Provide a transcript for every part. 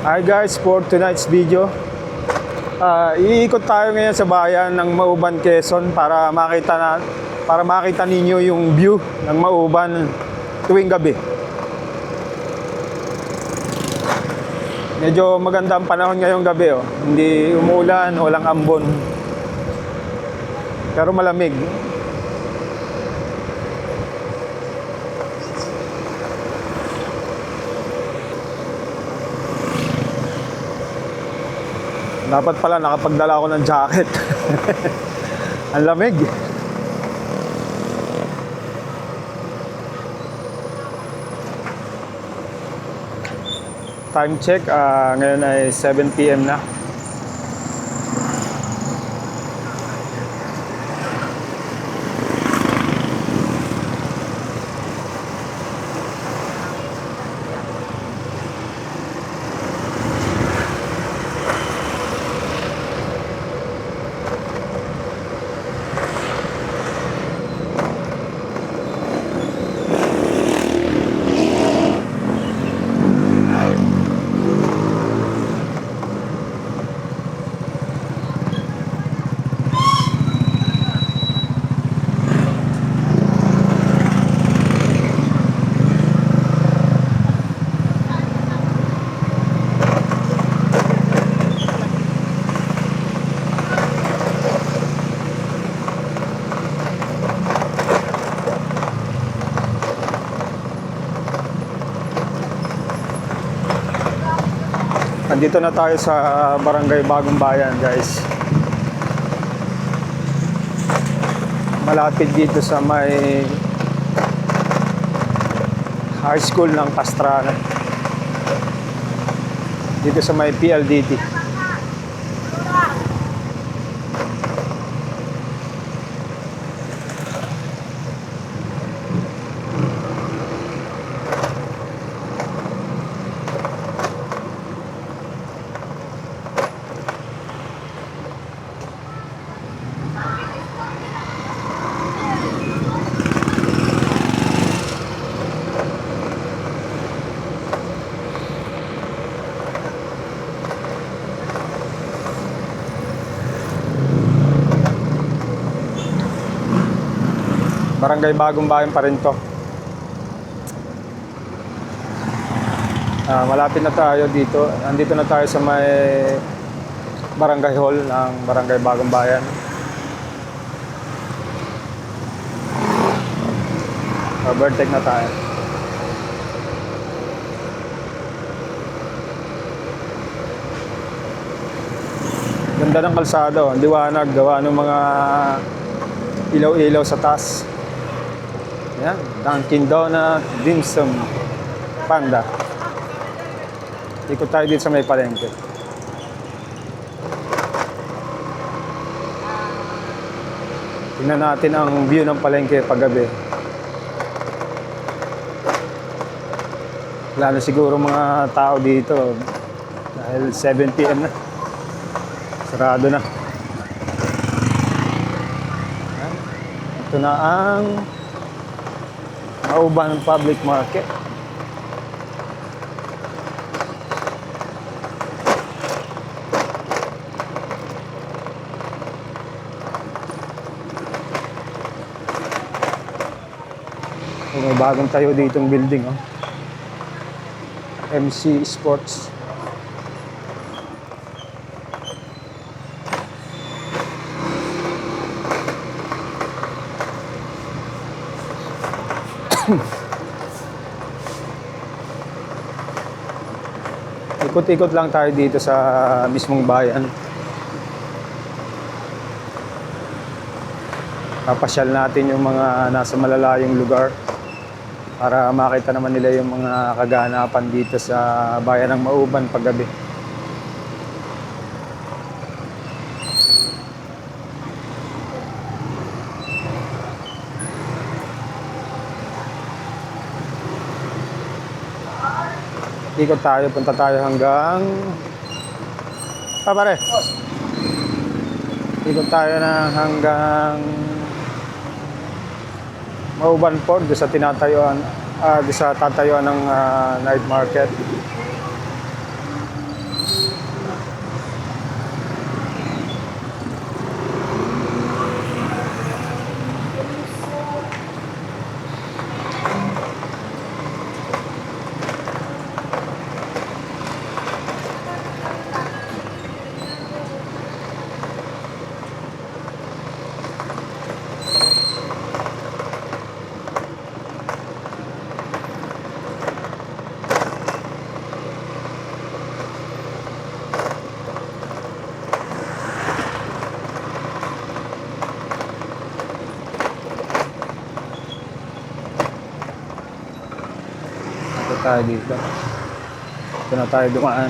Hi guys, for tonight's video, iikot tayo ngayon sa bayan ng Mauban, Quezon para makita ninyo yung view ng Mauban tuwing gabi. Medyo maganda ang panahon ngayong gabi, oh. Hindi umuulan, walang ambon. Pero malamig. Dapat pala nakapagdala ako ng jacket. Ang lamig. Time check, ngayon ay 7 PM na. Nandito na tayo sa Barangay Bagong Bayan, guys. Malapit dito sa may high school ng Pastrana. Dito sa may PLDT. Barangay Bagong Bayan pa rin to. Malapit na tayo dito. Andito na tayo sa may barangay hall ng Barangay Bagong Bayan. Overtake na tayo. Ganda ng kalsada, oh. Liwanag, gawa ng mga ilaw-ilaw sa taas. Yan, Dunkin Donut, Dim Sum, Panda. Ikot tayo dito sa may palengke. Tingnan natin ang view ng palengke paggabi. Wala na siguro mga tao dito dahil 7 PM na. Sarado na. Yan. Ito na ang Mauban Public Market. May bagong tayo ditong building, oh. MC Sports. Ikot-ikot lang tayo dito sa mismong bayan. Papasyal natin yung mga nasa malalayong lugar para makita naman nila yung mga kaganapan dito sa bayan ng Mauban paggabi. Ikot tayo, punta tayo hanggang pare. Ikot tayo na hanggang Mauban Port, doon sa tinatayuan, doon sa tatayuan ng night market. tayo dito. Ito na tayo dumaan.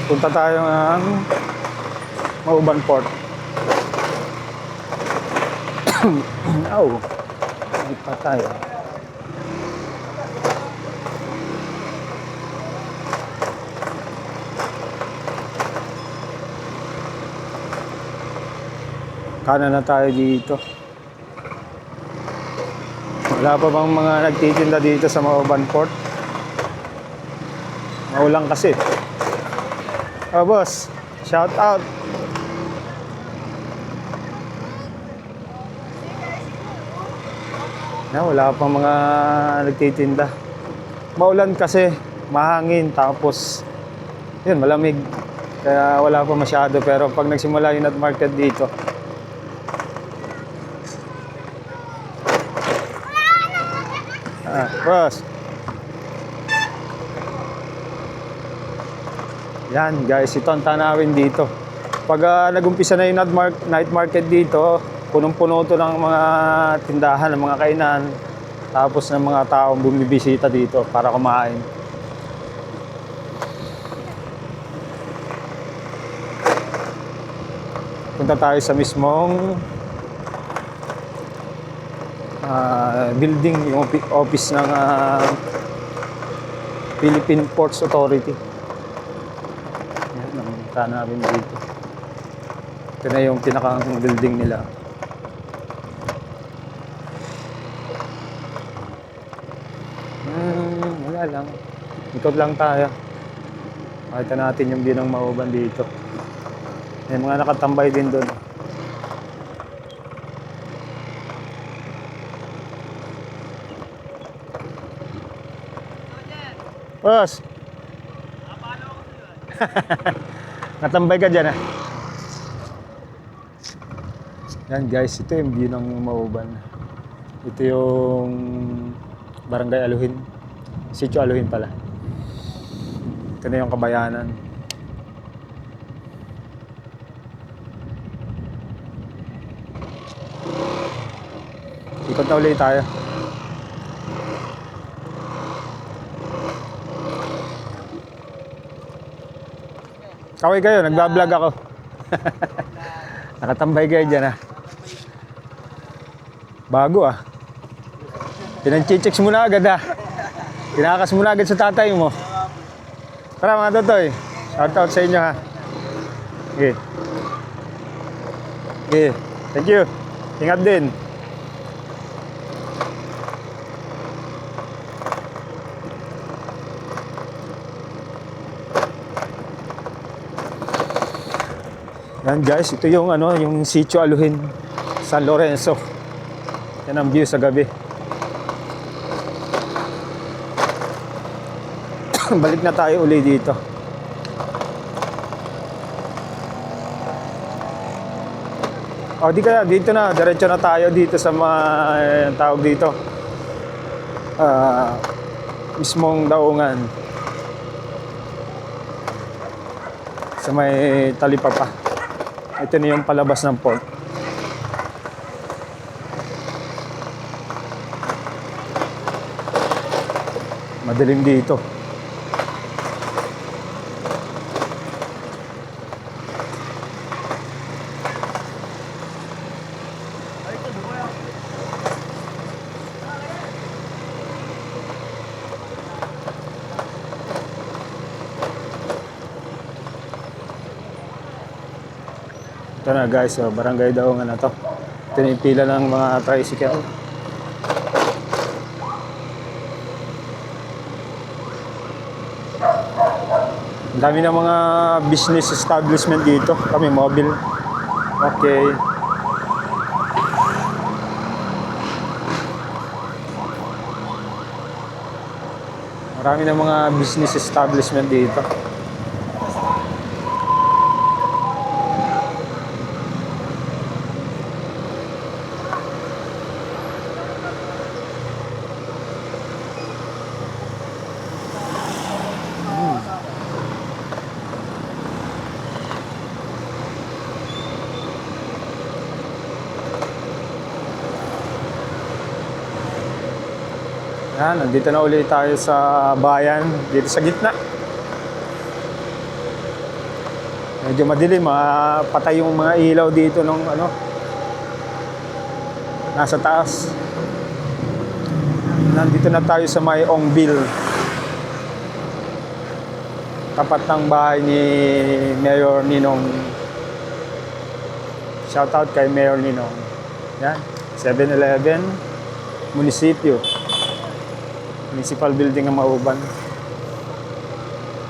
Punta tayo ng Mauban Port. Oh, hindi pa tayo. Kanan na tayo dito. Wala pa bang mga nagtitinda dito sa Mauban Port? Maulang kasi. Oh, boss. Shout out. Wala pang mga nagtitinda. Maulan kasi, mahangin, tapos yun, malamig. Kaya wala pa masyado. Pero pag nagsimula yung night market dito, boss. Yan guys, ito ang tanawin dito. Pag nag-umpisa na yung night market dito, punong-puno to ng mga tindahan, ng mga kainan, tapos ng mga taong bumibisita dito para kumain. Punta tayo sa mismong building, yung office ng Philippine Ports Authority. Yan, nakita namin dito. Ito na yung pinakang building nila. Wala lang. Ikot lang tayo. Makita natin yung view ng Mauban dito. May mga nakatambay din doon. Boss! Natambay ka dyan, ah. Yan guys, ito yung view ng Mauban. Ito yung Barangay Aluhin. Sitio Aluhin pala. Ito na yung Kabayanan. Ikot na ulit tayo. Kaway kayo, nagbablog ako. Nakatambay kayo dyan, ah. Bago, ah. Pinag-checks mo na agad, ah. Pinakas mo na agad sa tatay mo. Tara mga totoy, shout out sa inyo, ha. Okay. Okay, thank you. Ingat din. Yan guys, ito yung yung Sitio Aluhin, San Lorenzo. Yan ang view sa gabi. Balik na tayo uli dito. O di kaya dito na, diretso na tayo dito sa mga tawag dito. Mismong Daungan. Sa may Talipapa. Ito na yung palabas ng port. Madilim dito. Ito na guys, so Barangay Daungan na to. Ito na yung pila ng mga tricycle. Ang dami ng mga business establishment dito. Kami mobile. Okay. Marami ng mga business establishment dito. Yan, nandito na ulit tayo sa bayan, dito sa gitna. Medyo madilim, patay yung mga ilaw dito nung nasa taas. Nandito na tayo sa may Ongbil. Tapat ng bahay ni Mayor Ninong. Shoutout kay Mayor Ninong. Yan, 7-Eleven, munisipyo. Municipal building ng Mauban.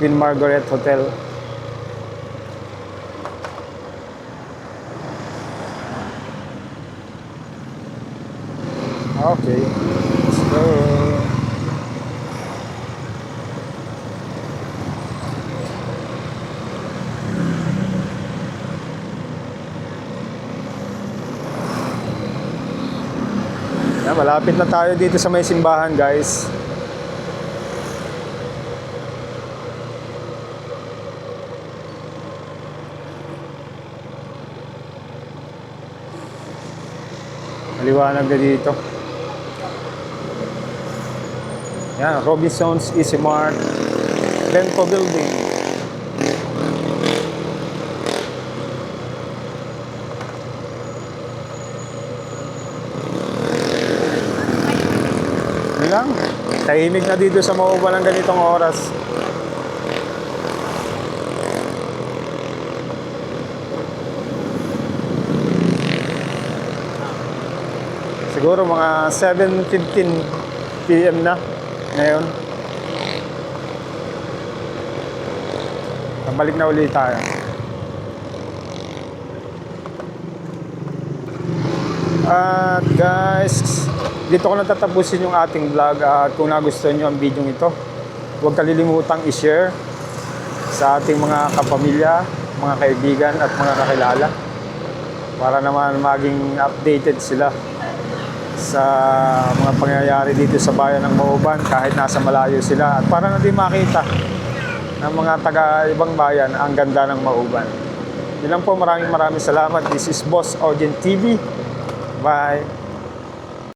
Queen Margaret Hotel. Okay. Let's go. Yan, malapit na tayo dito sa may simbahan, guys. Maliwanag na dito. Yan, Robinsons Easy Mart, Bento Building. Yun lang. Tahimik na dito sa Mauban ng ganitong oras. Siguro mga 7:15 PM na ngayon. Balik na ulit tayo. At guys, dito ko natatapusin yung ating vlog. At kung nagustuhan nyo ang video ito, huwag kalilimutang i-share sa ating mga kapamilya, mga kaibigan at mga kakilala para naman maging updated sila sa mga pangyayari dito sa bayan ng Mauban kahit nasa malayo sila, at para na din makita ng mga taga-ibang bayan ang ganda ng Mauban. Yun lang po, maraming salamat. This is Boss Ogen TV. Bye!